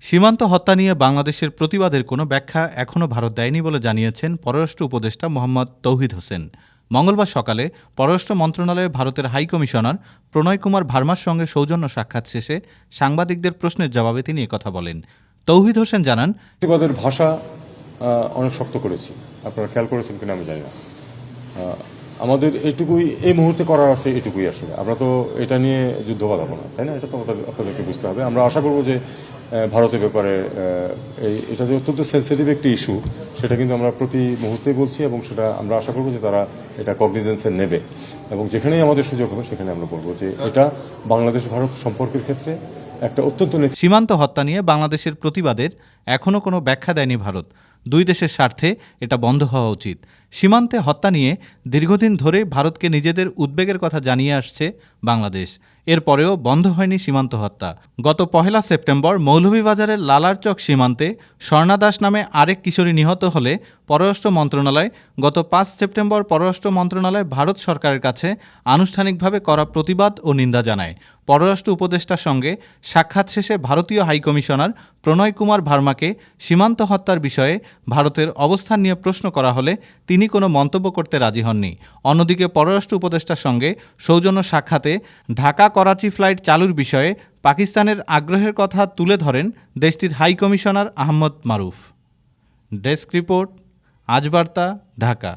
সীমান্ত হত্যা নিয়ে বাংলাদেশের প্রতিবাদের কোনো ব্যাখ্যা এখনও ভারত দেয়নি বলে জানিয়েছেন পররাষ্ট্র উপদেষ্টা মোহাম্মদ তৌহিদ হোসেন। মঙ্গলবার সকালে পররাষ্ট্র মন্ত্রণালয়ে ভারতের হাইকমিশনার প্রণয় কুমার ভার্মার সঙ্গে সৌজন্য সাক্ষাৎ শেষে সাংবাদিকদের প্রশ্নের জবাবে তিনি একথা বলেন। তৌহিদ হোসেন জানান, প্রতিবাদের ভাষা অনেক শক্ত করেছি, আপনারা খেয়াল করেছেন কিনা আমি জানি না। আমাদের এইটুকুই এই মুহূর্তে করার আছে, এটুকুই আসলে। আমরা তো এটা নিয়ে যুদ্ধ বাঁধাবো না, তাই না? এটা তো আপনাদেরকে বুঝতে হবে। আমরা আশা করবো যে ভারতের ব্যাপারে এটা যে অত্যন্ত সেন্সিটিভ একটি ইস্যু, সেটা কিন্তু আমরা প্রতি মুহূর্তেই বলছি, এবং সেটা আমরা আশা করবো যে তারা এটা কগনিজেন্সে নেবে, এবং যেখানেই আমাদের সুযোগ হবে সেখানে আমরা বলবো যে এটা বাংলাদেশ ভারত সম্পর্কের ক্ষেত্রে একটা অত্যন্ত। সীমান্ত হত্যা নিয়ে বাংলাদেশের প্রতিবাদের এখনও কোনো ব্যাখ্যা দেয়নি ভারত। দুই দেশের স্বার্থে এটা বন্ধ হওয়া উচিত। সীমান্তে হত্যা নিয়ে দীর্ঘদিন ধরে ভারতকে নিজেদের উদ্বেগের কথা জানিয়ে আসছে বাংলাদেশ। এরপরেও বন্ধ হয়নি সীমান্ত হত্যা। গত 1 সেপ্টেম্বর মৌলভীবাজারের লালারচক সীমান্তে স্বর্ণা দাস নামে আরেক কিশোরী নিহত হলে পররাষ্ট্র মন্ত্রণালয় গত 5 সেপ্টেম্বর পররাষ্ট্র মন্ত্রণালয় ভারত সরকারের কাছে আনুষ্ঠানিকভাবে করা প্রতিবাদ ও নিন্দা জানায়। পররাষ্ট্র উপদেষ্টার সঙ্গে সাক্ষাৎ শেষে ভারতীয় হাইকমিশনার প্রণয় কুমার ভার্মাকে সীমান্ত হত্যার বিষয়ে ভারতের অবস্থান নিয়ে প্রশ্ন করা হলে তিনি কোনো মন্তব্য করতে রাজি হননি। অন্যদিকে পররাষ্ট্র উপদেষ্টার সঙ্গে সৌজন্য সাক্ষাতে ঢাকা করাচি ফ্লাইট চালুর বিষয়ে পাকিস্তানের আগ্রহের কথা তুলে ধরেন দেশটির হাইকমিশনার আহমদ মারুফ। ডেস্ক রিপোর্ট, আজ বার্তা, ঢাকা।